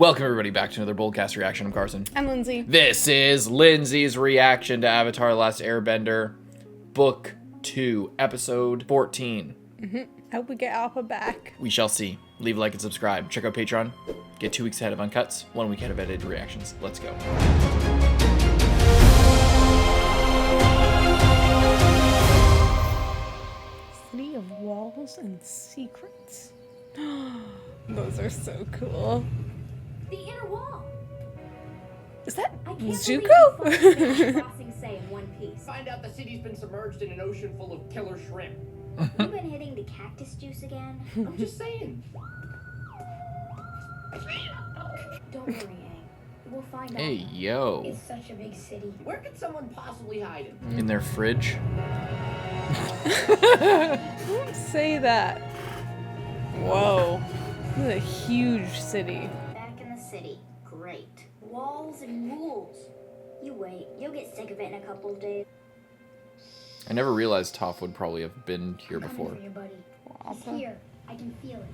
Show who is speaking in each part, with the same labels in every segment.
Speaker 1: Welcome everybody back to another BOLDcast reaction. I'm Carson.
Speaker 2: I'm Lindsay.
Speaker 1: This is Lindsay's reaction to Avatar: The Last Airbender, Book 2, Episode 14.
Speaker 2: I hope we get Appa back.
Speaker 1: We shall see. Leave a like and subscribe. Check out Patreon. Get 2 weeks ahead of Uncuts, 1 week ahead of edited reactions. Let's go.
Speaker 2: City of walls and secrets. Those are so cool.
Speaker 3: The inner wall.
Speaker 2: Is that
Speaker 3: I can't
Speaker 2: Zuko?
Speaker 3: believe you finally crossing say in one piece.
Speaker 4: Find out the city's been submerged in an ocean full of killer shrimp.
Speaker 3: You've been hitting the cactus juice again.
Speaker 4: I'm just saying.
Speaker 3: Don't worry, Aang. We'll find out.
Speaker 1: Hey, yo.
Speaker 3: It's such a big city.
Speaker 4: Where could someone possibly hide it?
Speaker 1: In their fridge.
Speaker 2: Don't say that. Whoa. This is a huge city.
Speaker 3: Back in the city. Great. Walls and rules. You wait. You'll get sick of it in a couple of days.
Speaker 1: I never realized Toph would probably have been here
Speaker 3: I'm
Speaker 1: before.
Speaker 3: coming for you, buddy. He's
Speaker 2: Appa.
Speaker 3: here. I can feel it.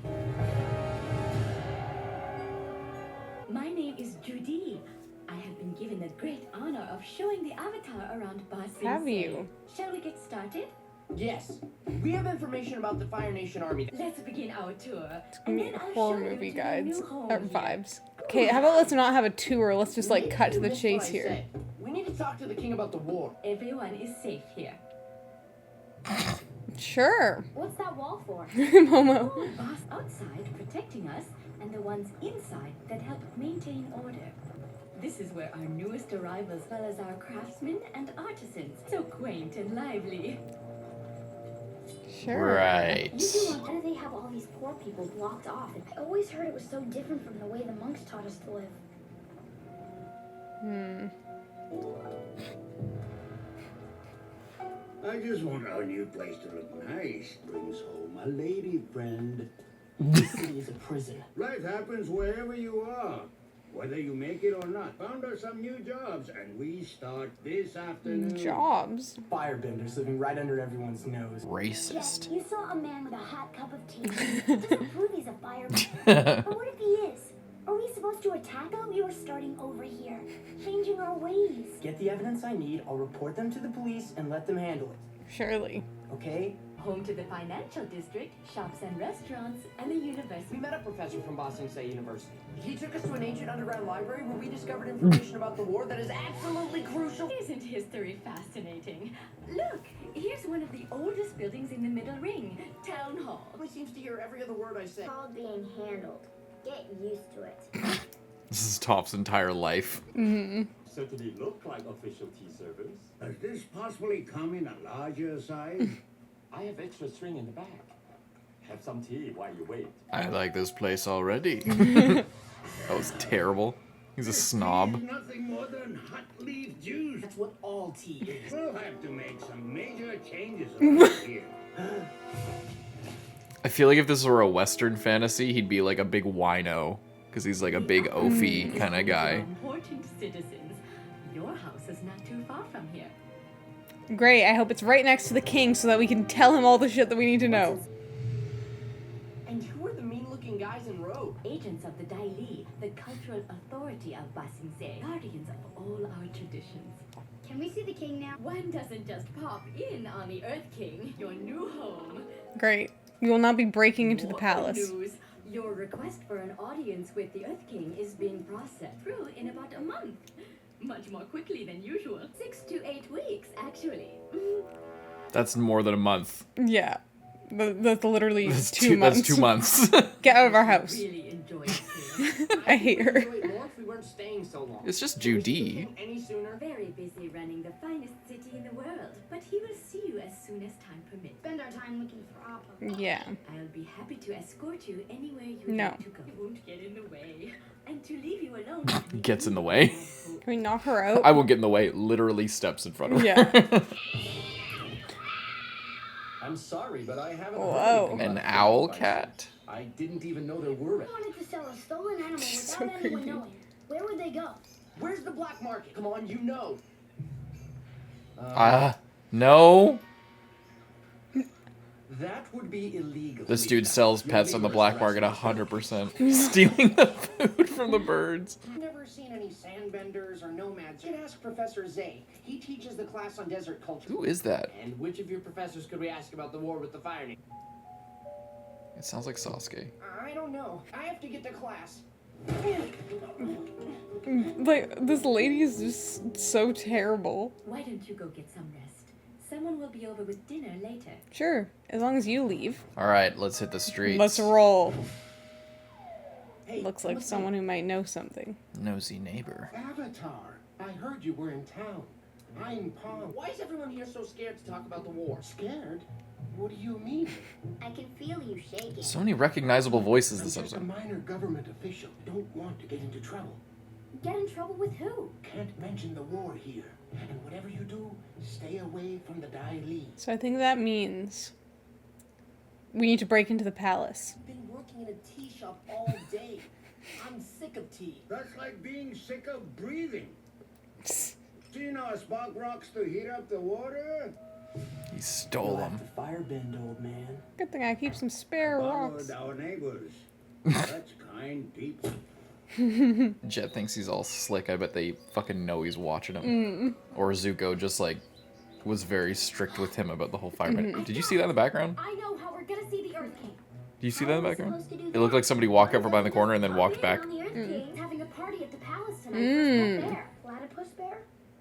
Speaker 5: My name is Judy. I have been given the great honor of showing the Avatar around Ba Sing
Speaker 2: Have
Speaker 5: Se.
Speaker 2: you?
Speaker 5: Shall we get started?
Speaker 4: Yes. We have information about the Fire Nation army.
Speaker 5: Let's begin our tour.
Speaker 2: It's gonna be
Speaker 5: And then I'll
Speaker 2: horror
Speaker 5: show you
Speaker 2: movie
Speaker 5: to your
Speaker 2: guides
Speaker 5: new home
Speaker 2: or
Speaker 5: here.
Speaker 2: vibes. Okay, how about let's not have a tour. Let's just like cut to the
Speaker 4: That's
Speaker 2: chase
Speaker 4: what I
Speaker 2: here.
Speaker 4: said. We need to talk to the king about the war.
Speaker 5: Everyone is safe here.
Speaker 2: Sure.
Speaker 3: What's that wall for?
Speaker 2: Momo.
Speaker 5: All boss outside protecting us, and the ones inside that help maintain order. This is where our newest arrivals, as well as our craftsmen and artisans. So quaint and lively.
Speaker 2: Sure.
Speaker 1: Right.
Speaker 3: Why do they have all these poor people blocked off? I always heard it was so different from the way the monks taught us to live.
Speaker 6: I just want our new place to look nice. Brings home a lady friend.
Speaker 4: This city is a prison.
Speaker 6: Life happens wherever you are, whether you make it or not. Found us some new jobs, and we start this afternoon.
Speaker 2: Jobs.
Speaker 7: Firebenders living right under everyone's nose.
Speaker 1: Racist.
Speaker 3: You saw a man with a hot cup of tea. It doesn't prove he's a firebender. But what if he is? Are we supposed to attack him? We were starting over here, changing our ways.
Speaker 7: Get the evidence I need, I'll report them to the police and let them handle it.
Speaker 2: Surely.
Speaker 7: Okay?
Speaker 5: Home to the financial district, shops and restaurants, and the
Speaker 4: We
Speaker 5: university.
Speaker 4: met a professor from Ba Sing Se University. He took us to an ancient underground library where we discovered information about the war that is absolutely crucial.
Speaker 5: Isn't history fascinating? Look, here's one of the oldest buildings in the Middle Ring, Town Hall.
Speaker 4: He seems to hear every other word I say.
Speaker 3: It's called being handled. Get used to it.
Speaker 1: This is Toph's entire life.
Speaker 8: Certainly look like official tea service.
Speaker 6: Does this possibly come in a larger size?
Speaker 8: I have extra string in the back. Have some tea while you wait.
Speaker 1: I like this place already. That was terrible. He's a snob.
Speaker 6: Nothing more than hot leaf juice.
Speaker 4: That's what all tea is.
Speaker 6: We'll have to make some major changes over here.
Speaker 1: I feel like if this were a Western fantasy, he'd be like a big wino. Because he's like a big oafy kind of guy.
Speaker 5: Important citizens. Your house is not too far from here.
Speaker 2: Great. I hope it's right next to the king so that we can tell him all the shit that we need to know.
Speaker 4: And who are the mean-looking guys in robes?
Speaker 5: Agents of the Dai Li, the cultural authority of Ba Sing Se, guardians of all our traditions.
Speaker 3: Can we see the king now?
Speaker 5: One doesn't just pop in on the Earth King, your new home.
Speaker 2: Great. We will not be breaking into the
Speaker 5: More
Speaker 2: palace.
Speaker 5: news. Your request for an audience with the Earth King is being processed through in about a month. Much more quickly than usual. 6 to 8 weeks, actually.
Speaker 1: That's more than a month.
Speaker 2: Yeah. That's literally
Speaker 1: That's
Speaker 2: 2 months.
Speaker 1: That's 2 months.
Speaker 2: Get out of our house.
Speaker 5: Really enjoy it.
Speaker 2: I hate her.
Speaker 4: We'd enjoy it more if we weren't staying so long.
Speaker 1: It's just
Speaker 4: If we
Speaker 1: Judy.
Speaker 4: came Any sooner?
Speaker 5: Very busy running the finest city in the world, but he will see you as soon as time permits.
Speaker 3: Spend our time looking for Appa.
Speaker 2: Yeah.
Speaker 5: I'll be happy to escort you anywhere you
Speaker 2: No.
Speaker 5: want to go. He won't get in the way. And to leave you alone
Speaker 1: Gets in the way.
Speaker 2: Can we knock her out?
Speaker 1: I won't get in the way. Literally steps in front of her.
Speaker 2: Yeah.
Speaker 8: I'm sorry, but I haven't
Speaker 2: Whoa.
Speaker 8: heard anything
Speaker 1: An
Speaker 8: about
Speaker 1: owl
Speaker 8: devices.
Speaker 1: cat?
Speaker 8: I didn't even know there were
Speaker 3: I
Speaker 8: any.
Speaker 3: wanted to sell a stolen animal
Speaker 2: So
Speaker 3: without anyone
Speaker 2: creepy.
Speaker 3: knowing. Where would they go?
Speaker 4: Where's the black market? Come on, you know.
Speaker 1: No.
Speaker 7: That would be illegal.
Speaker 1: This dude sells pets on the black market 100%. Stealing the food from the birds.
Speaker 4: Never seen any sandbenders or nomads. You can ask Professor Zay. He teaches the class on desert culture.
Speaker 1: Who is that?
Speaker 4: And which of your professors could we ask about the war with the Fire Nation?
Speaker 1: It sounds like Sasuke.
Speaker 4: I don't know. I have to get to class.
Speaker 2: Like, this lady is just so terrible.
Speaker 5: Why don't you go get some rest? Someone will be over with dinner later.
Speaker 2: Sure, as long as you leave.
Speaker 1: Alright, let's hit the streets.
Speaker 2: Let's roll.
Speaker 7: Hey,
Speaker 2: Looks like someone who might know something.
Speaker 1: Nosy neighbor.
Speaker 6: Avatar, I heard you were in town. I'm Paul.
Speaker 4: Why is everyone here so scared to talk about the war?
Speaker 6: Scared? What do you mean?
Speaker 3: I can feel you shaking.
Speaker 1: So many recognizable voices
Speaker 6: I'm
Speaker 1: this
Speaker 6: just a
Speaker 1: episode.
Speaker 6: minor government official. Don't want to get into trouble.
Speaker 3: Get in trouble with who?
Speaker 6: Can't mention the war here. And whatever you do, stay away from the Dai Li.
Speaker 2: So I think that means we need to break into the palace.
Speaker 4: I've been working in a tea shop all day. I'm sick of tea.
Speaker 6: That's like being sick of breathing. Seen our spark rocks to heat up the water?
Speaker 1: He stole
Speaker 7: You'll
Speaker 1: them.
Speaker 7: have to firebend, old man.
Speaker 2: Good thing I keep some spare rocks.
Speaker 6: Followed our neighbors. Such kind people.
Speaker 1: Jet thinks he's all slick. I bet they fucking know he's watching him. Or Zuko just like was very strict with him about the whole fireman. Did you see that in the background?
Speaker 3: I know how we're gonna see the Earth King.
Speaker 1: Do you see that in the background? It looked like somebody walked over by the corner and then walked back.
Speaker 3: The Earth King's having a party at the palace tonight for Pet Bear. Platypus bear?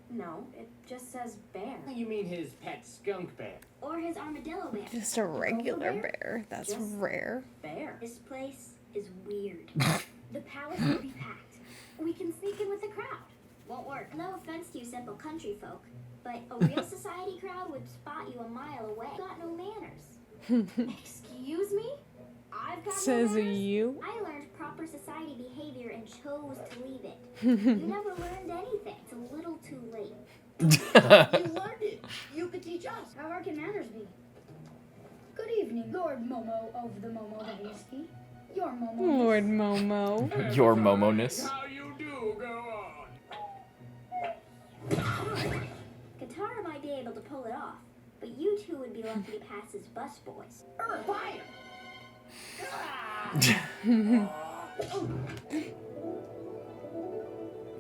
Speaker 3: No, it just says bear.
Speaker 4: You mean his pet skunk bear?
Speaker 3: Or his armadillo bear.
Speaker 2: Just a regular bear. That's
Speaker 3: Just
Speaker 2: rare.
Speaker 3: Bear. This place is weird. The palace will be packed. We can sneak in with the crowd. Won't work. No offense to you simple country folk, but a real society crowd would spot you a mile away. Got no manners. Excuse me? I've got
Speaker 2: Says
Speaker 3: no manners?
Speaker 2: you.
Speaker 3: I learned proper society behavior and chose to leave it. You never learned anything. It's a little too late.
Speaker 4: You learned it. You could teach us.
Speaker 3: How hard can manners be? Good evening, Lord Momo of the Momo Dynasty. Your Momo.
Speaker 2: Lord Momo.
Speaker 1: Your Momo-ness.
Speaker 8: How you do? Go on.
Speaker 3: Katara might be able to pull it off, but you two would be lucky to pass as busboys.
Speaker 4: Fire!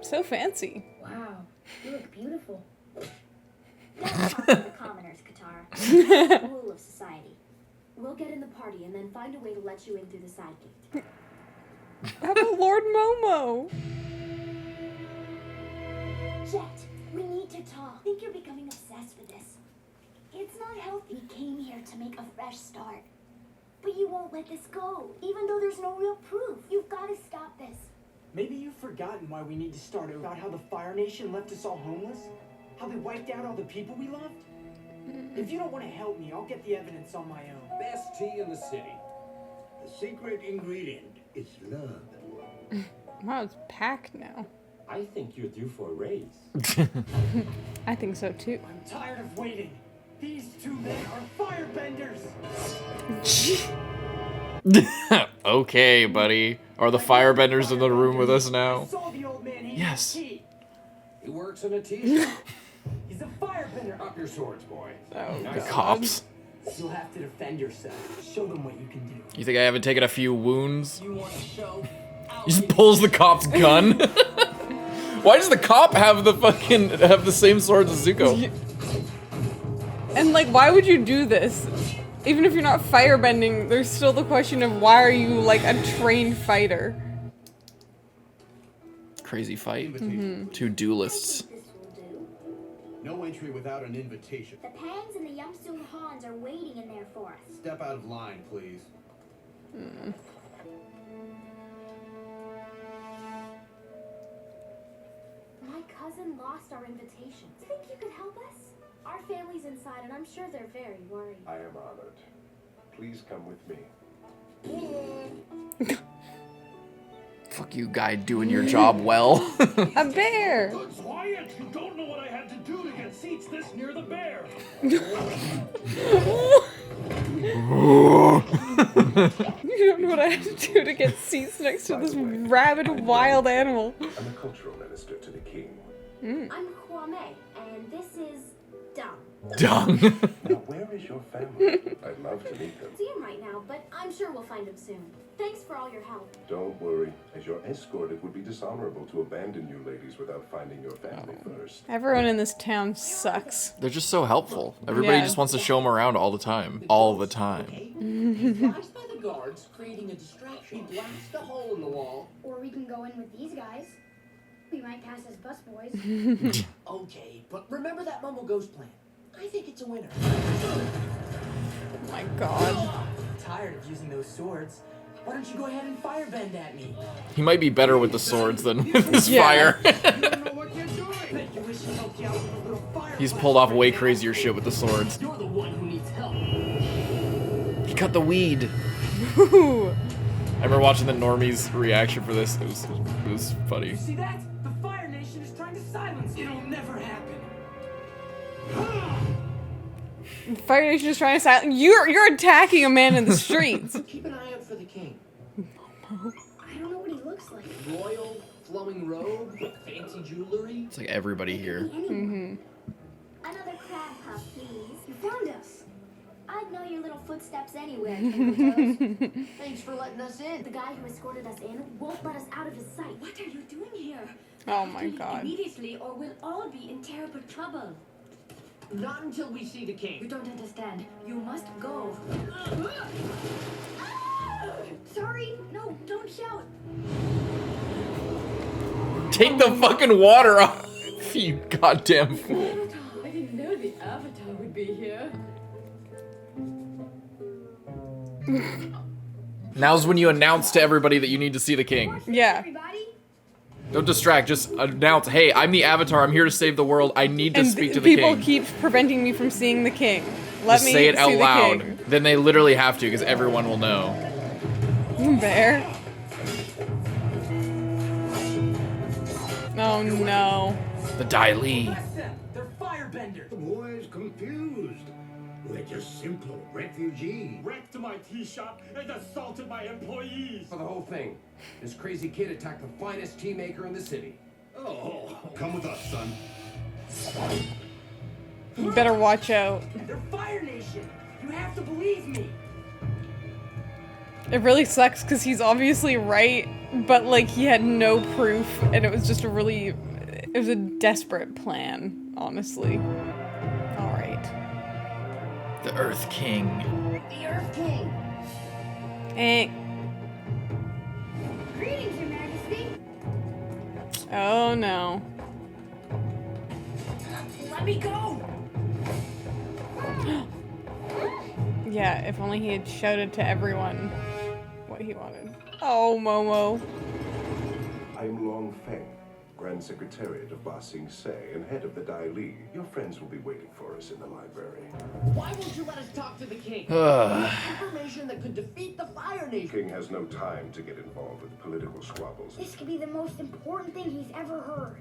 Speaker 2: So fancy.
Speaker 3: Wow, you look beautiful. Don't talk to the commoners, Katara. Rule of society. We'll get in the party and then find a way to let you in through the side gate.
Speaker 2: How about Lord Momo?
Speaker 3: Jet, we need to talk. I think you're becoming obsessed with this. It's not healthy. We came here to make a fresh start. But you won't let this go, even though there's no real proof. You've got to stop this.
Speaker 7: Maybe you've forgotten why we need to start over. About how the Fire Nation left us all homeless? How they wiped out all the people we loved? If you don't want to help me, I'll get the evidence on my own.
Speaker 8: Best tea in the city.
Speaker 6: The secret ingredient is love.
Speaker 2: Wow, it's packed now.
Speaker 8: I think you're due for a raise.
Speaker 2: I think so too.
Speaker 7: I'm tired of waiting. These two men are firebenders.
Speaker 1: Okay, buddy. Are the firebenders in the room with us now?
Speaker 7: I saw the old man eating
Speaker 1: Yes.
Speaker 7: tea.
Speaker 8: He works in a tea shop.
Speaker 7: He's a firebender.
Speaker 8: Up your swords, boy.
Speaker 2: Oh,
Speaker 1: The
Speaker 2: God.
Speaker 1: cops.
Speaker 7: You'll have to defend yourself. Show them what you can do.
Speaker 1: You think I haven't taken a few wounds?
Speaker 7: You want to show?
Speaker 1: He just pulls the cop's gun. Why does the cop have the same swords as Zuko?
Speaker 2: And like, why would you do this? Even if you're not firebending, there's still the question of why are you like a trained fighter?
Speaker 1: Crazy fight.
Speaker 6: Invitation.
Speaker 1: Two duelists.
Speaker 3: This will do.
Speaker 6: No entry without an invitation.
Speaker 3: The Pangs and the Yumsung Hans are waiting in there for us.
Speaker 6: Step out of line, please.
Speaker 3: My cousin lost our invitations. Think you could help us? Our family's inside, and I'm sure they're very worried.
Speaker 8: I am honored. Please come with me.
Speaker 1: Fuck you, guy, doing your job well.
Speaker 2: A bear!
Speaker 8: Quiet! You don't know what I had to do to get seats this near the bear.
Speaker 2: You don't know what I have to do to get seats next to this rabid wild animal.
Speaker 8: I'm a cultural minister to the king.
Speaker 3: I'm Kwame, and this is Dumb.
Speaker 1: Dung.
Speaker 9: Now, where is your family? I'd love to meet them.
Speaker 3: See him right now, but I'm sure we'll find him soon. Thanks for all your help.
Speaker 9: Don't worry. As your escort, it would be dishonorable to abandon you ladies without finding your family first.
Speaker 2: Everyone in this town sucks.
Speaker 1: They're just so helpful. Everybody
Speaker 2: Yeah.
Speaker 1: just wants to show them around all the time. All the time.
Speaker 4: He flies by the guards, creating a distraction. He blasts a hole in the wall.
Speaker 3: Or we can go in with these guys. We might pass as busboys.
Speaker 4: Okay, but remember that Mumble Ghost plan. I think it's a winner.
Speaker 2: Oh my god.
Speaker 7: Tired of using those swords. Why don't you go ahead and firebend at me?
Speaker 1: He might be better with the swords than with his
Speaker 2: Yeah.
Speaker 1: fire.
Speaker 6: You don't know what you're doing.
Speaker 7: Bet you wish he helped you out with a little fire.
Speaker 1: He's pulled off way crazier shit with the swords.
Speaker 4: You're the one who needs help.
Speaker 1: He cut the weed.
Speaker 2: Ooh.
Speaker 1: I remember watching the normies reaction for this. It was funny.
Speaker 7: You see that? The Fire Nation is trying to silence you. It'll never happen.
Speaker 2: Fire Nation is trying to silence. You're attacking a man in the streets.
Speaker 4: Keep an eye out for the king.
Speaker 3: I don't know what he looks like.
Speaker 4: Royal, flowing robe, fancy jewelry.
Speaker 1: It's like everybody here.
Speaker 3: Another crab puff, please. You found us. I'd know your little footsteps anywhere, Twinkle Toes.
Speaker 4: Thanks for letting us in.
Speaker 3: The guy who escorted us in won't let us out of his sight.
Speaker 5: What are you doing here?
Speaker 2: Oh my
Speaker 5: Leave
Speaker 2: god.
Speaker 5: Immediately, or we'll all be in terrible trouble.
Speaker 4: Not until we see the
Speaker 5: You
Speaker 4: king.
Speaker 5: don't understand. You must go.
Speaker 3: Sorry, no, don't shout.
Speaker 1: Take the fucking water off, you goddamn fool.
Speaker 5: Avatar. I didn't know the Avatar would be here.
Speaker 1: Now's when you announce to everybody that you need to see the king.
Speaker 2: Yeah.
Speaker 3: Everybody?
Speaker 1: Don't distract, just announce, hey, I'm the Avatar, I'm here to save the world, I need to
Speaker 2: And
Speaker 1: speak to the
Speaker 2: people
Speaker 1: king.
Speaker 2: keep preventing me from seeing the king. Let
Speaker 1: Just
Speaker 2: me
Speaker 1: say it out
Speaker 2: see
Speaker 1: loud.
Speaker 2: the
Speaker 1: Then they literally have to, because everyone will know.
Speaker 2: king. Bear. Oh no.
Speaker 1: The Dai Li.
Speaker 7: Arrest them. They're firebenders.
Speaker 6: The boy's confused. We're just simple refugees.
Speaker 8: Wrecked my tea shop and assaulted my employees.
Speaker 10: For the whole thing. This crazy kid attacked the finest tea maker in the city.
Speaker 6: Oh, come with us, son.
Speaker 2: You better watch out.
Speaker 7: They're Fire Nation. You have to believe me.
Speaker 2: It really sucks because he's obviously right, but like he had no proof, and it was just it was a desperate plan, honestly. Alright.
Speaker 1: The Earth King.
Speaker 4: The Earth King.
Speaker 2: Eh.
Speaker 3: Greetings, Your Majesty.
Speaker 2: Oh no.
Speaker 4: Let me go.
Speaker 2: Yeah, if only he had shouted to everyone what he wanted. Oh, Momo.
Speaker 9: I am Long Feng, Grand Secretariat of Ba Sing Se and head of the Dai Li. Your friends will be waiting for us in the library.
Speaker 4: Why won't you let us talk to the king?
Speaker 1: Ugh.
Speaker 4: Information that could defeat the Fire Nation.
Speaker 9: King has no time to get involved with political squabbles.
Speaker 3: This could be the most important thing he's ever heard.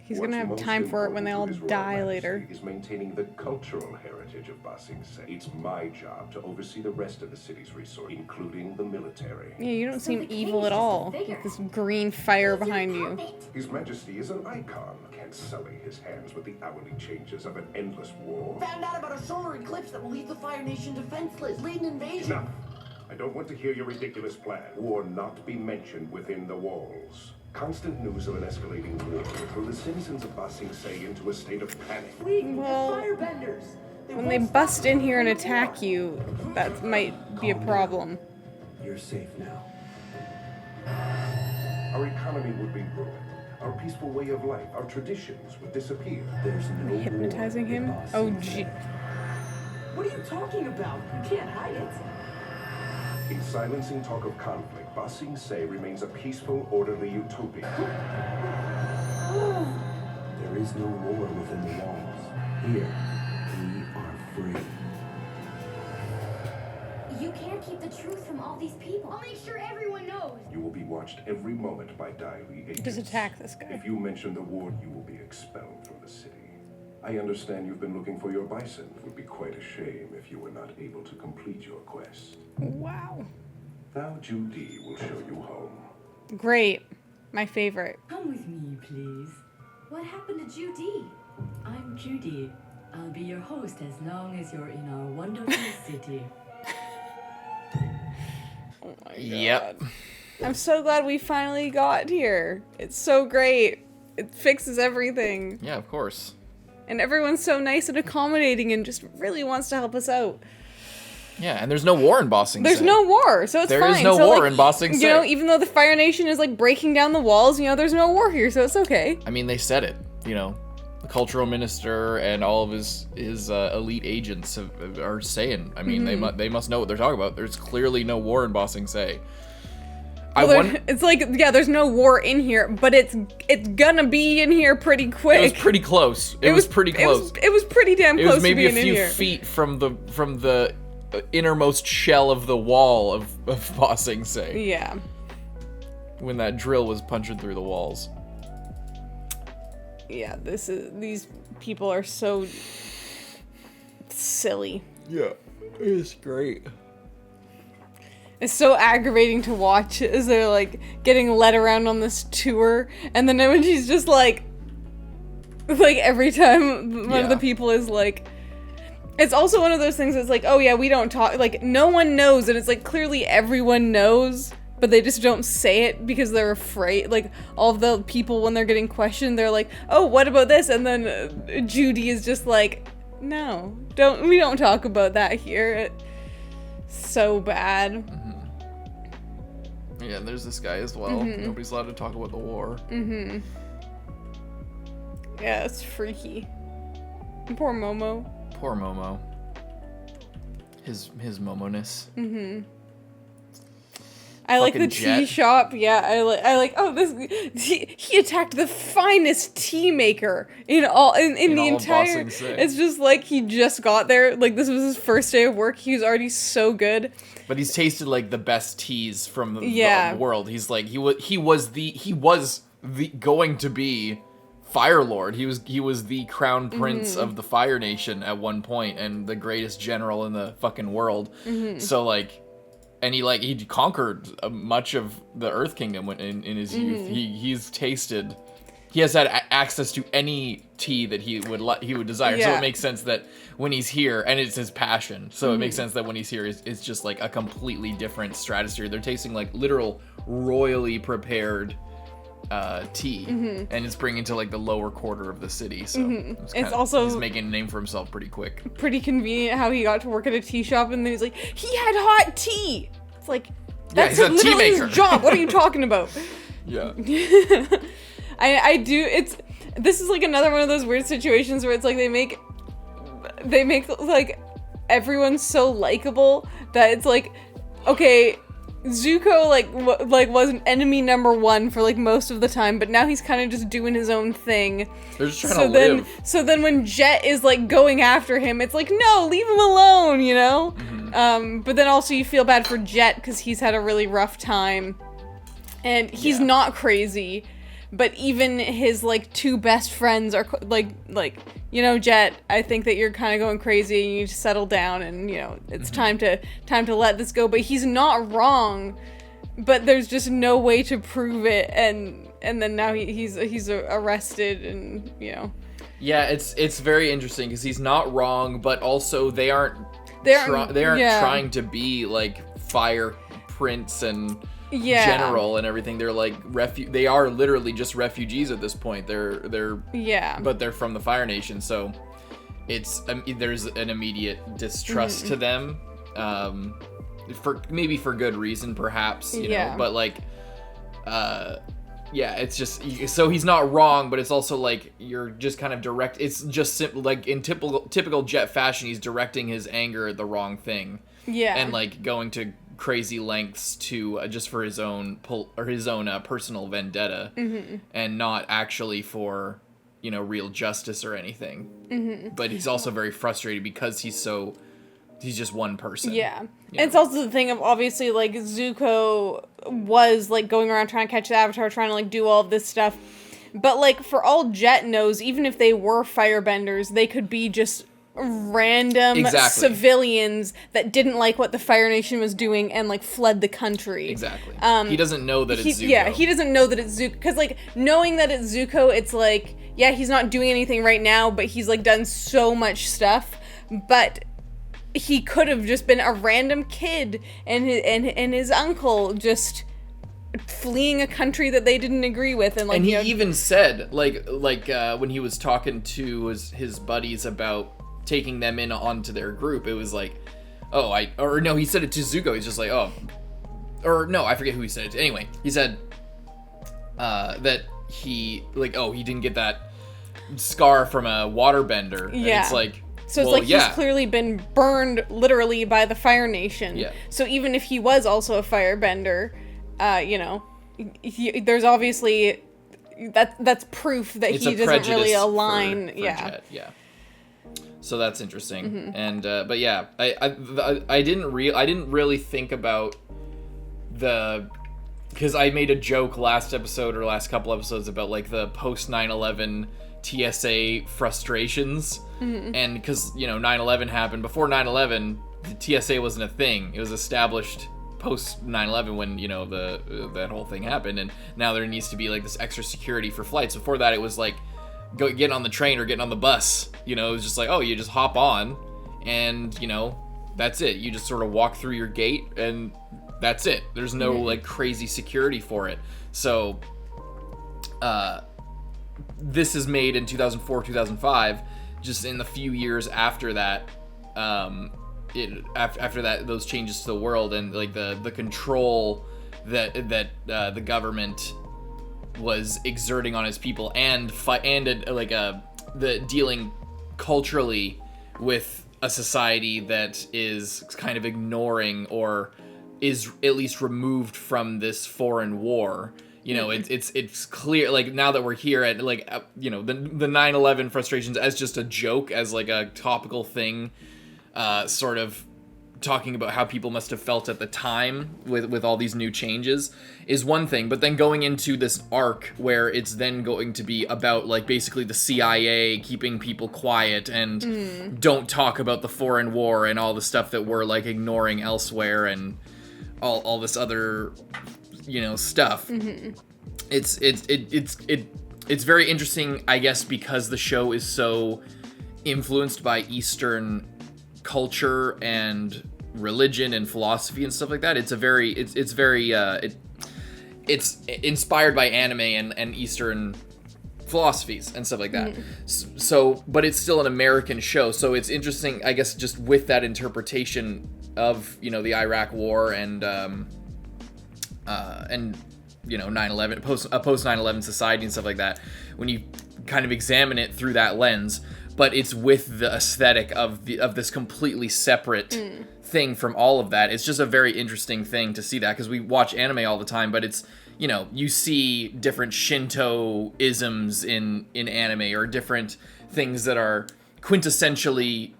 Speaker 2: He's
Speaker 9: What's
Speaker 2: gonna have
Speaker 9: most
Speaker 2: time for it when they all
Speaker 9: important to His
Speaker 2: die
Speaker 9: Royal
Speaker 2: later.
Speaker 9: Majesty is maintaining the cultural heritage of Ba Sing Se. It's my job to oversee the rest of the city's resources, including the military.
Speaker 2: Yeah, you don't
Speaker 3: So
Speaker 2: seem
Speaker 3: the king
Speaker 2: evil
Speaker 3: is
Speaker 2: at
Speaker 3: just a
Speaker 2: all.
Speaker 3: figure.
Speaker 2: With this green fire behind
Speaker 3: He's a
Speaker 2: you.
Speaker 3: puppet.
Speaker 9: His Majesty is an icon. Can't sully his hands with the hourly changes of an endless war.
Speaker 4: Found out about a solar eclipse that will leave the Fire Nation defenseless. Lead an invasion.
Speaker 9: Enough. I don't want to hear your ridiculous plan. War not be mentioned within the walls. Constant news of an escalating war will throw the citizens of Ba Sing Se into a state of panic.
Speaker 2: Well,
Speaker 7: Firebenders.
Speaker 2: when they bust in here and attack you, that might be a problem.
Speaker 10: You're safe now.
Speaker 9: Our economy would be ruined. Our peaceful way of life, our traditions would disappear.
Speaker 10: There's no
Speaker 2: Hypnotizing
Speaker 10: war in
Speaker 2: him?
Speaker 10: Ba
Speaker 2: Oh,
Speaker 10: Sing Se.
Speaker 2: gee.
Speaker 7: What are you talking about? You can't hide it.
Speaker 9: In silencing talk of conflict, Ba Sing Se remains a peaceful, orderly utopia.
Speaker 10: There is no war within the walls. Here, we are free.
Speaker 3: You can't keep the truth from all these people. I'll make sure everyone knows.
Speaker 9: You will be watched every moment by Dai Li agents.
Speaker 2: Just attack this guy.
Speaker 9: If you mention the war, you will be expelled from the city. I understand you've been looking for your bison. It would be quite a shame if you were not able to complete your quest.
Speaker 2: Wow.
Speaker 9: Now Judy will show you home.
Speaker 2: Great. My favorite.
Speaker 5: Come with me, please. What happened to Judy? I'm Judy. I'll be your host as long as you're in our wonderful city.
Speaker 2: Oh my god.
Speaker 1: Yep.
Speaker 2: I'm so glad we finally got here. It's so great. It fixes everything.
Speaker 1: Yeah, of course.
Speaker 2: And everyone's so nice and accommodating and just really wants to help us out.
Speaker 1: Yeah, and there's no war in Bossing
Speaker 2: There's
Speaker 1: Say.
Speaker 2: no war, so it's fine.
Speaker 1: There is no
Speaker 2: so,
Speaker 1: war
Speaker 2: like,
Speaker 1: in Bossing Say.
Speaker 2: You know, even though the Fire Nation is like breaking down the walls, you know, there's no war here, so it's okay.
Speaker 1: I mean, they said it, you know. The cultural minister and all of his elite agents are saying. I mean, they must know what they're talking about. There's clearly no war in Bossing Say.
Speaker 2: Well, it's like, yeah, there's no war in here, but it's gonna be in here pretty quick.
Speaker 1: It was pretty close. It was pretty close.
Speaker 2: It was pretty damn close.
Speaker 1: It was maybe
Speaker 2: to being
Speaker 1: a few
Speaker 2: in here.
Speaker 1: feet from the innermost shell of the wall of Bossing Say.
Speaker 2: Yeah.
Speaker 1: When that drill was punching through the walls.
Speaker 2: Yeah, these people are so silly.
Speaker 1: Yeah, it's great.
Speaker 2: It's so aggravating to watch as they're like getting led around on this tour, and then when she's just like every time one of the people is like, it's also one of those things that's like, oh yeah, we don't talk, like no one knows, and it's like clearly everyone knows, but they just don't say it because they're afraid. Like all of the people when they're getting questioned, they're like, oh, what about this? And then Judy is just like, no, we don't talk about that here. So bad.
Speaker 1: Yeah, and there's this guy as well. Nobody's allowed to talk about the war.
Speaker 2: Yeah, it's freaky. Poor Momo.
Speaker 1: Poor Momo. His Momo-ness.
Speaker 2: I like the
Speaker 1: Fucking
Speaker 2: tea
Speaker 1: Jet.
Speaker 2: shop. Yeah, I like. Oh, he attacked the finest tea maker in the
Speaker 1: all of
Speaker 2: entire.
Speaker 1: Bossing Say.
Speaker 2: It's just like he just got there. Like this was his first day of work. He was already so good.
Speaker 1: But he's tasted like the best teas from the world. He's like he was the going to be Fire Lord. He was the crown prince of the Fire Nation at one point and the greatest general in the fucking world. So like. And he conquered much of the Earth Kingdom in his youth. He has had access to any tea that he would desire. So it makes sense that when he's here, and it's his passion. So it makes sense that when he's here, it's just like a completely different stratosphere. They're tasting like literal royally prepared tea, and it's bringing to like the lower quarter of the city. So it's
Speaker 2: also
Speaker 1: he's making a name for himself pretty quick.
Speaker 2: Pretty convenient how he got to work at a tea shop, and then he's like, he had hot tea. It's like, that's
Speaker 1: he's a tea
Speaker 2: literally
Speaker 1: maker.
Speaker 2: his job. What are you talking about?
Speaker 1: Yeah.
Speaker 2: I do. This is like another one of those weird situations where it's like they make like everyone so likable that it's like, okay, Zuko was an enemy number one for like most of the time, but now he's kind of just doing his own thing.
Speaker 1: They're just trying to live.
Speaker 2: So then when Jet is like going after him, it's like, no, leave him alone, you know? But then also you feel bad for Jet because he's had a really rough time, and he's not crazy. But even his like two best friends are like you know, Jet, I think that you're kind of going crazy and you need to settle down, and you know it's time to let this go. But he's not wrong, but there's just no way to prove it, and then now he's arrested, and you know.
Speaker 1: Yeah, it's very interesting because he's not wrong, but also they aren't trying to be like Fire Prince and general and everything. They're like they are literally just refugees at this point. They're but they're from the Fire Nation, so it's there's an immediate distrust to them, for good reason perhaps, you know, but like it's just, so he's not wrong, but it's also like you're just kind of direct. It's just simple, like in typical Jet fashion, he's directing his anger at the wrong thing, and like going to crazy lengths to just for his own personal vendetta, and not actually for, you know, real justice or anything. But he's also very frustrated because he's just one person.
Speaker 2: And it's also the thing of, obviously, like, Zuko was like going around trying to catch the Avatar, trying to like do all of this stuff, but like for all Jet knows, even if they were firebenders, they could be just random civilians that didn't like what the Fire Nation was doing and like fled the country.
Speaker 1: He doesn't know that it's Zuko.
Speaker 2: He doesn't know that it's Zuko, because like knowing that it's Zuko, it's like yeah, he's not doing anything right now, but he's like done so much stuff, but he could have just been a random kid and his uncle just fleeing a country that they didn't agree with, and like,
Speaker 1: and he even said like when he was talking to his buddies about taking them in onto their group, it was like, he said it to Zuko. He's just like, I forget who he said it to. Anyway, he said that he didn't get that scar from a waterbender. And it's like,
Speaker 2: so it's like he's clearly been burned literally by the Fire Nation.
Speaker 1: Yeah.
Speaker 2: So even if he was also a firebender, there's obviously that's proof that he doesn't really align.
Speaker 1: For Jet, yeah. So that's interesting. And but yeah, I didn't really think about because I made a joke last episode or last couple episodes about like the post 9/11 TSA frustrations, and because 9/11 happened. Before 9/11, the TSA wasn't a thing. It was established post 9/11 when that whole thing happened, and now there needs to be like this extra security for flights. Before that, it was like getting on the train or getting on the bus. It was just like, you just hop on, and that's it. You just sort of walk through your gate, and that's it. There's no like crazy security for it. So this is made in 2004, 2005, just in the few years after that. After that, those changes to the world and like the control that the government was exerting on its people, and the dealing culturally with a society that is kind of ignoring or is at least removed from this foreign war. It's clear, like, now that we're here at like the 9/11 frustrations as just a joke, as like a topical thing, sort of talking about how people must have felt at the time with all these new changes is one thing, but then going into this arc where it's then going to be about like basically the CIA keeping people quiet and don't talk about the foreign war and all the stuff that we're like ignoring elsewhere and all this other stuff. It's very interesting, I guess, because the show is so influenced by Eastern culture and religion and philosophy and stuff like that. It's inspired by anime and Eastern philosophies and stuff like that. So, but it's still an American show. So it's interesting, I guess, just with that interpretation of the Iraq War and 9/11, post 9/11 society and stuff like that. When you kind of examine it through that lens. But it's with the aesthetic of this completely separate thing from all of that. It's just a very interesting thing to see that, because we watch anime all the time, but it's, you see different Shinto-isms in anime, or different things that are quintessentially,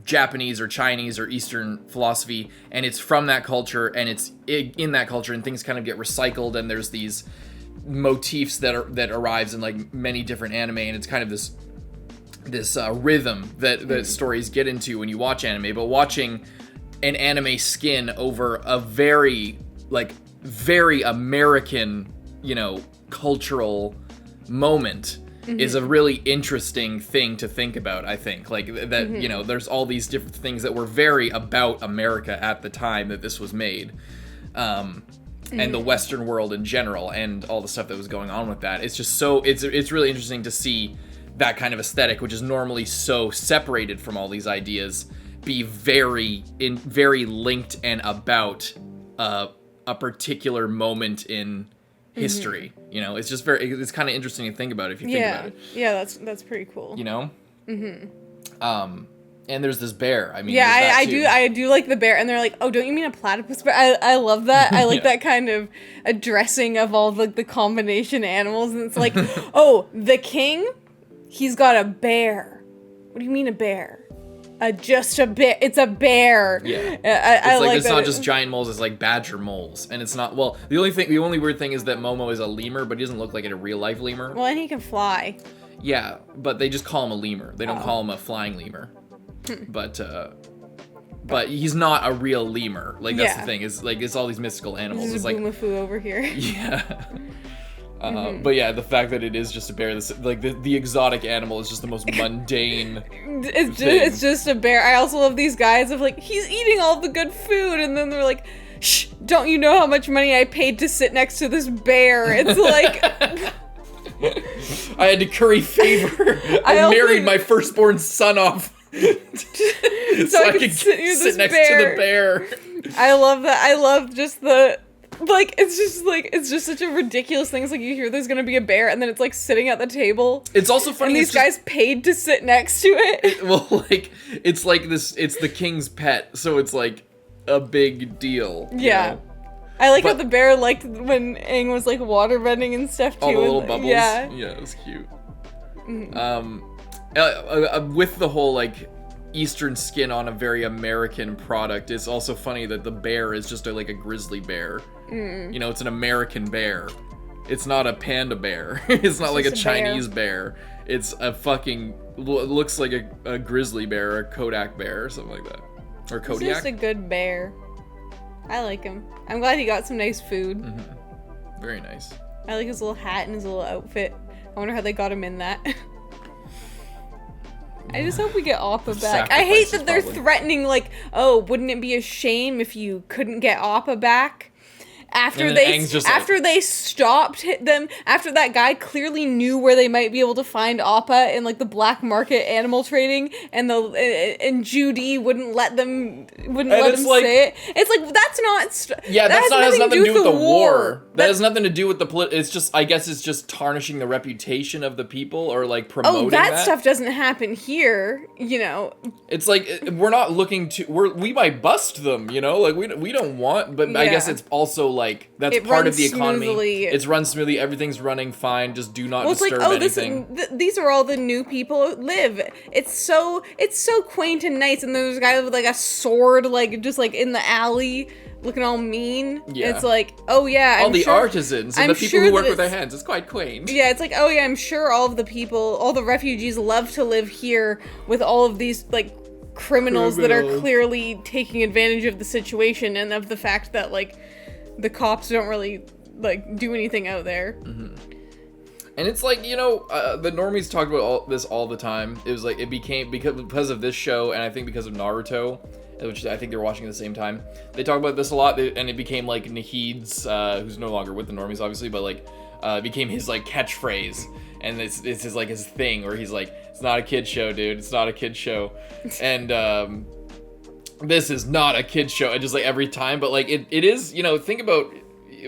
Speaker 1: Japanese or Chinese or Eastern philosophy, and it's from that culture, and it's in that culture, and things kind of get recycled, and there's these motifs that arrives in like many different anime, and it's kind of this rhythm that stories get into when you watch anime. But watching an anime skin over a very American, cultural moment is a really interesting thing to think about, I think. Like that, there's all these different things that were very about America at the time that this was made. And the Western world in general, and all the stuff that was going on with that. It's just it's really interesting to see that kind of aesthetic, which is normally so separated from all these ideas, be very linked and about a particular moment in history. It's just it's kind of interesting to think about if you think about it.
Speaker 2: Yeah, that's pretty cool.
Speaker 1: And there's this bear. I mean,
Speaker 2: I do like the bear, and they're like, oh, don't you mean a platypus bear? I love that. I like that kind of addressing of all the combination animals, and it's like, oh, the king, he's got a bear. What do you mean a bear? Just a bear. It's a bear.
Speaker 1: Yeah.
Speaker 2: I like
Speaker 1: it's
Speaker 2: that.
Speaker 1: not just giant moles, it's like badger moles. And it's not, well, the only weird thing is that Momo is a lemur, but he doesn't look like a real life lemur.
Speaker 2: Well, and he can fly.
Speaker 1: Yeah, but they just call him a lemur. They don't call him a flying lemur. But he's not a real lemur. Like, that's the thing, is like, it's all these mystical animals.
Speaker 2: This is
Speaker 1: like
Speaker 2: Boomafu over here.
Speaker 1: Yeah. But yeah, the fact that it is just a bear, like the exotic animal is just the most mundane.
Speaker 2: It's just a bear. I also love these guys of like, he's eating all the good food, and then they're like, shh, don't you know how much money I paid to sit next to this bear? It's like...
Speaker 1: I had to curry favor. I married my firstborn son off so I could sit next to the bear.
Speaker 2: I love that. I love just the... Like, it's just such a ridiculous thing. It's like, you hear there's gonna be a bear, and then it's like sitting at the table.
Speaker 1: It's also funny.
Speaker 2: And these guys paid to sit next to it.
Speaker 1: Well, like, it's like this, it's the king's pet, so it's like a big deal.
Speaker 2: Yeah.
Speaker 1: Know?
Speaker 2: I like how the bear liked when Aang was like waterbending and stuff too.
Speaker 1: All the little bubbles.
Speaker 2: Yeah.
Speaker 1: Yeah, it was cute.
Speaker 2: Mm-hmm.
Speaker 1: With the whole, like, Eastern skin on a very American product, it's also funny that the bear is just like a grizzly bear. You know, it's an American bear. It's not a panda bear. It's not like a Chinese bear. It's a fucking, looks like a grizzly bear or a Kodak bear or something like that. Or Kodiak.
Speaker 2: He's just a good bear. I like him. I'm glad he got some nice food.
Speaker 1: Very nice.
Speaker 2: I like his little hat and his little outfit. I wonder how they got him in that. I just hope we get Appa back. I hate that they're threatening, like, oh, wouldn't it be a shame if you couldn't get Appa back? After they stopped them, after that guy clearly knew where they might be able to find Appa in like the black market animal trading, and Judy wouldn't let them say it. It's like, that's not.
Speaker 1: That has nothing to do with the war. That has nothing to do with the it's just, I guess it's just tarnishing the reputation of the people, or like promoting.
Speaker 2: Oh, that stuff doesn't happen here. You know.
Speaker 1: It's like, we're not looking to. We might bust them. You know, like we don't want. But I guess it's also like, that's part of the economy.
Speaker 2: Smoothly.
Speaker 1: It's run smoothly. Everything's running fine. Just do not disturb
Speaker 2: it's like,
Speaker 1: anything.
Speaker 2: These are all the new people who live. It's so quaint and nice. And there's a guy with like a sword, like just like in the alley, looking all mean.
Speaker 1: Yeah.
Speaker 2: It's like, oh yeah,
Speaker 1: all the artisans and the people who work with their hands. It's quite quaint.
Speaker 2: Yeah, it's like, oh yeah, I'm sure all of the people, all the refugees love to live here with all of these like criminals that are clearly taking advantage of the situation and of the fact that like the cops don't really like do anything out there.
Speaker 1: And it's like, you know, the normies talked about this all the time. It was like, it became, because of this show, and I think because of Naruto, which I think they were watching at the same time, they talk about this a lot, and it became like Nahid's, who's no longer with the normies obviously, but like became his like catchphrase, and it's his like his thing where he's like, it's not a kid show, dude, it's not a kid show. And this is not a kid show, just like every time, but like it is, you know, think about,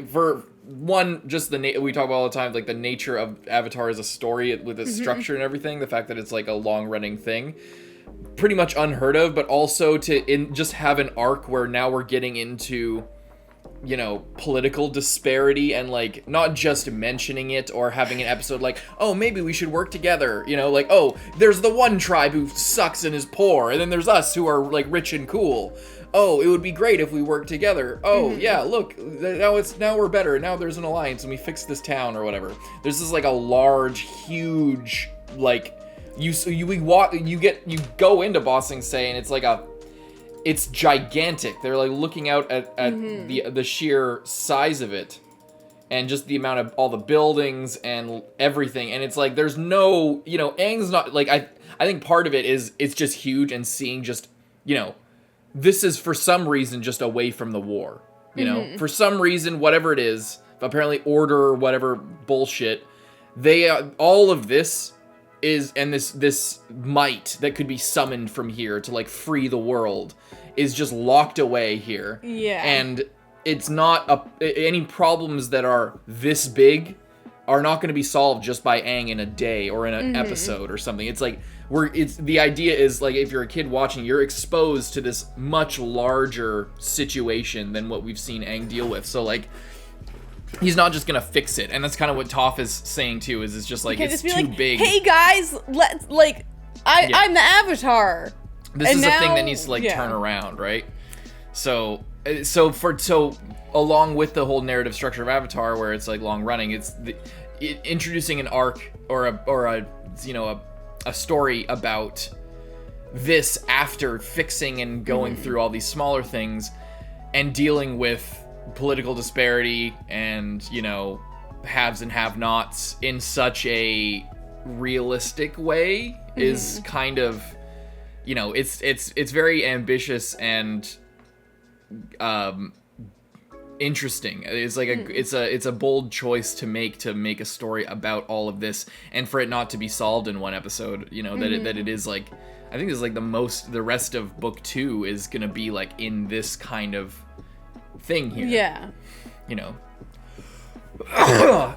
Speaker 1: for one, just we talk about all the time, like the nature of Avatar as a story with its structure and everything, the fact that it's like a long running thing, pretty much unheard of, but also to just have an arc where now we're getting into, you know, political disparity, and like not just mentioning it or having an episode like, oh, maybe we should work together, you know, like, oh, there's the one tribe who sucks and is poor, and then there's us who are like rich and cool. Oh, it would be great if we worked together. Oh, yeah, look, now we're better. Now there's an alliance and we fix this town or whatever. There's this like a large, huge, like, you go into Ba Sing Se, and it's like it's gigantic. They're like looking out at the sheer size of it, and just the amount of all the buildings and everything. And it's like, there's no, you know, Aang's not like, I think part of it is it's just huge, and seeing just, you know, this is for some reason just away from the war, you know, for some reason, whatever it is, apparently order or whatever bullshit, they all of this is, and this might that could be summoned from here to like free the world is just locked away here.
Speaker 2: Yeah. And
Speaker 1: it's not any problems that are this big are not going to be solved just by Aang in a day or in an episode or something. It's like, the idea is like, if you're a kid watching, you're exposed to this much larger situation than what we've seen Aang deal with. So like, he's not just gonna fix it, and that's kind of what Toph is saying too. Is it's just like, it's too big.
Speaker 2: Hey guys, let's like, I'm the Avatar.
Speaker 1: This is a thing that needs to like turn around, right? So along with the whole narrative structure of Avatar, where it's like long running, it's introducing an arc or a you know, a story about this after fixing and going through all these smaller things and dealing with political disparity and, you know, haves and have-nots in such a realistic way is kind of, you know, it's very ambitious and interesting. It's like it's a bold choice to make a story about all of this, and for it not to be solved in one episode, you know, that it is like, I think it's like the rest of book 2 is gonna be like in this kind of thing here.
Speaker 2: Yeah.
Speaker 1: You know,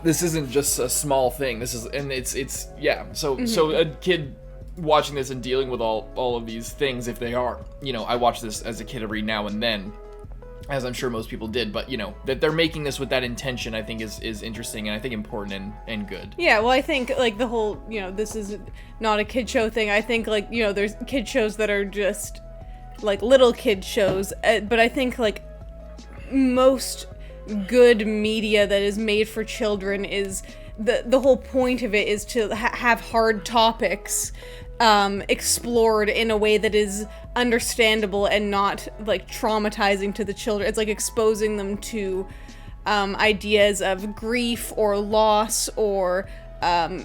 Speaker 1: this isn't just a small thing. This is, and it's yeah. So a kid watching this and dealing with all of these things, if they are, you know, I watch this as a kid every now and then, as I'm sure most people did, but, you know, that they're making this with that intention, I think is interesting, and I think important and good.
Speaker 2: Yeah, well, I think, like, the whole, you know, this is not a kid show thing. I think, like, you know, there's kid shows that are just, like, little kid shows, but I think, like, most good media that is made for children is, the whole point of it is to have hard topics explored in a way that is understandable and not like traumatizing to the children. It's like exposing them to ideas of grief or loss or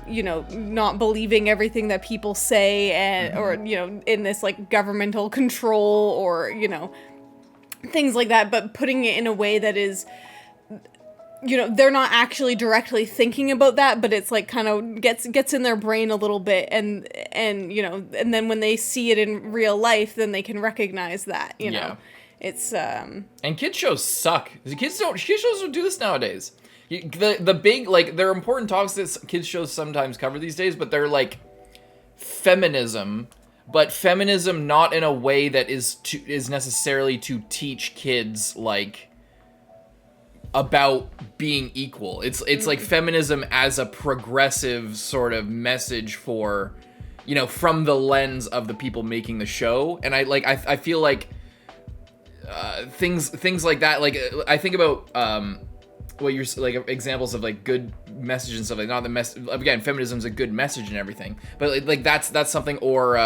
Speaker 2: you know, not believing everything that people say, and or, you know, in this like governmental control or, you know, things like that, but putting it in a way that is, you know, they're not actually directly thinking about that, but it's like kind of gets in their brain a little bit, and you know, and then when they see it in real life, then they can recognize that, you know.
Speaker 1: Yeah.
Speaker 2: It's
Speaker 1: and kids shows suck. Kids shows don't do this nowadays. The big, like, there are important topics that kids shows sometimes cover these days, but they're like feminism, but feminism not in a way that is necessarily to teach kids like about being equal. It's like feminism as a progressive sort of message for, you know, from the lens of the people making the show. And I feel like things like that, like I think about what you're like examples of like good message and stuff, like not the again, feminism's a good message and everything, but like that's something, or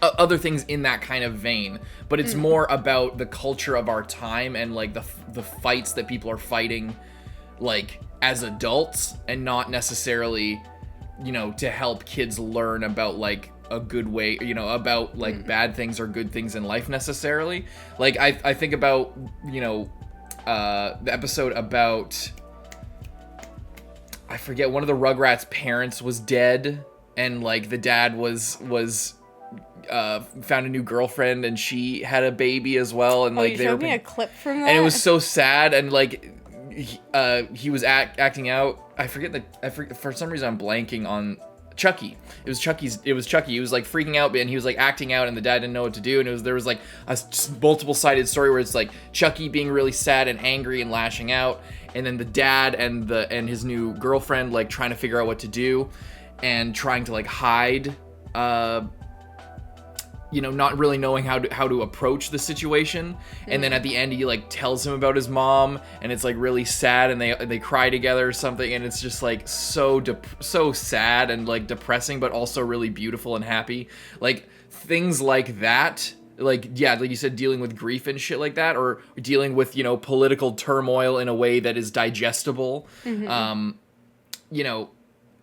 Speaker 1: other things in that kind of vein, but it's more about the culture of our time and like the fights that people are fighting like as adults, and not necessarily, you know, to help kids learn about like a good way, you know, about like bad things or good things in life necessarily. Like I think about, you know, the episode about, I forget, one of the Rugrats' parents was dead, and like the dad was found a new girlfriend, and she had a baby as well, and like
Speaker 2: you showed me a clip from that,
Speaker 1: and it was so sad, and like he was acting out. I forget for some reason I'm blanking on Chucky. It was Chucky. He was like freaking out, and he was like acting out, and the dad didn't know what to do, and there was like a multiple-sided story where it's like Chucky being really sad and angry and lashing out, and then the dad and his new girlfriend like trying to figure out what to do, and trying to like hide, you know, not really knowing how to approach the situation. And then at the end he like tells him about his mom, and it's like really sad, and they cry together or something, and it's just like so sad and like depressing, but also really beautiful and happy. Like things like that, like, yeah, like you said, dealing with grief and shit like that, or dealing with, you know, political turmoil in a way that is digestible. You know,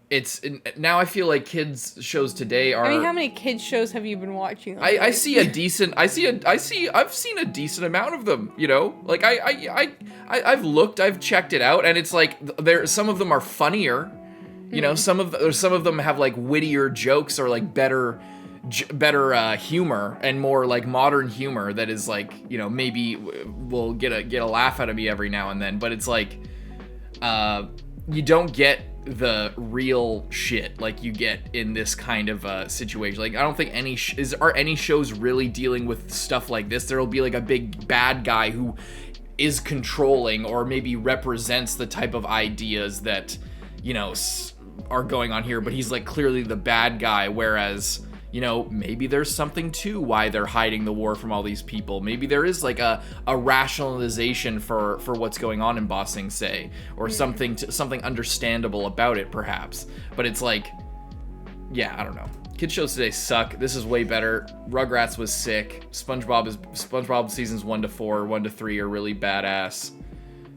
Speaker 1: it's now I feel like kids shows today are.
Speaker 2: I mean, how many kids shows have you been watching?
Speaker 1: I've seen a decent amount of them, you know, like I've looked, I've checked it out, and it's like some of them are funnier, you know, some of them have like wittier jokes, or like better humor, and more like modern humor that is like, you know, maybe will get a laugh out of me every now and then, but it's like you don't get the real shit like you get in this kind of situation. Like I don't think are any shows really dealing with stuff like this. There'll be like a big bad guy who is controlling, or maybe represents the type of ideas that, you know, are going on here, but he's like clearly the bad guy, whereas, you know, maybe there's something to why they're hiding the war from all these people. Maybe there is like a rationalization for what's going on in Ba Sing Se, or something understandable about it, perhaps. But it's like, yeah, I don't know. Kid shows today suck. This is way better. Rugrats was sick. SpongeBob seasons 1 to 4, 1 to 3 are really badass.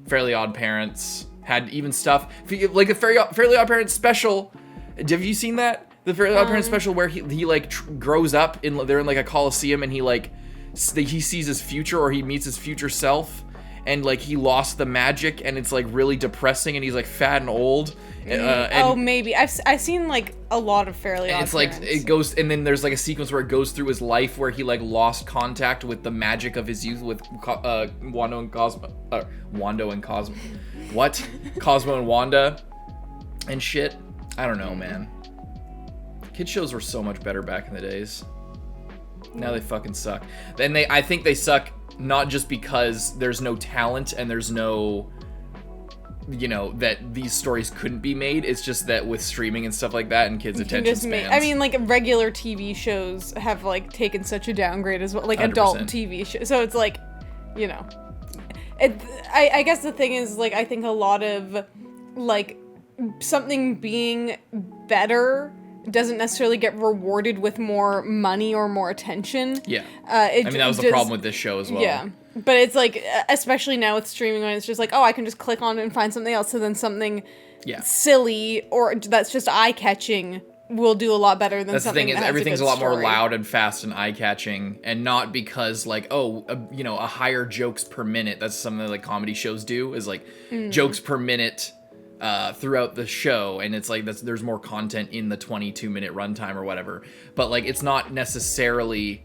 Speaker 1: Fairly Odd Parents had even stuff like a Fairly Odd Parents special. Have you seen that? The Fairly Odd Parents special where he like grows up they're in like a coliseum and he like he sees his future, or he meets his future self, and like he lost the magic, and it's like really depressing, and he's like fat and old. And
Speaker 2: maybe I've seen like a lot of Fairly Odd
Speaker 1: it's like
Speaker 2: Parents.
Speaker 1: it goes, and then there's like a sequence where it goes through his life where he like lost contact with the magic of his youth with Wando and Cosmo. Wando and Cosmo. What? Cosmo and Wanda and shit. I don't know, man. Kid shows were so much better back in the days. Now they fucking suck. And I think they suck not just because there's no talent and there's no, you know, that these stories couldn't be made. It's just that with streaming and stuff like that and kids' attention spans.
Speaker 2: I mean, like regular TV shows have like taken such a downgrade as well, like 100%. Adult TV shows. So it's like, you know, I guess the thing is like I think a lot of like something being better doesn't necessarily get rewarded with more money or more attention.
Speaker 1: Yeah. I mean, that was the problem with this show as well.
Speaker 2: Yeah. But it's like, especially now with streaming, when it's just like, oh, I can just click on it and find something else. So then something silly or that's just eye-catching will do a lot better than something that has
Speaker 1: everything's a lot
Speaker 2: story.
Speaker 1: more loud and fast and eye-catching, and not because like, you know, a higher jokes per minute. That's something that like comedy shows do, is like jokes per minute throughout the show, and it's like there's more content in the 22-minute runtime or whatever, but like it's not necessarily,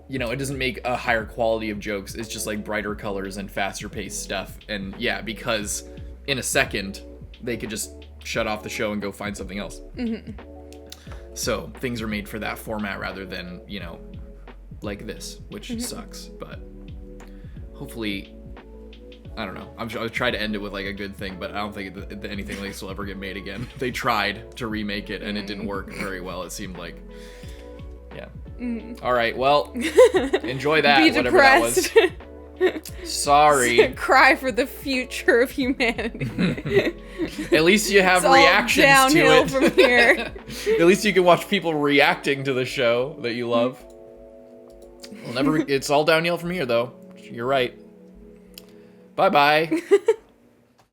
Speaker 1: you know, it doesn't make a higher quality of jokes. It's just like brighter colors and faster paced stuff. And yeah, because in a second they could just shut off the show and go find something else. So things are made for that format rather than, you know, like this, which sucks. But hopefully, I don't know. I'm sure I'll try to end it with like a good thing, but I don't think that anything like this will ever get made again. They tried to remake it and it didn't work very well. It seemed like, yeah. All right. Well, enjoy that.
Speaker 2: Be
Speaker 1: whatever
Speaker 2: depressed.
Speaker 1: That was. Sorry.
Speaker 2: Cry for the future of humanity.
Speaker 1: At least you have
Speaker 2: it's
Speaker 1: reactions
Speaker 2: all downhill
Speaker 1: to it.
Speaker 2: From here.
Speaker 1: At least you can watch people reacting to the show that you love. It's all downhill from here, though. You're right. Bye-bye.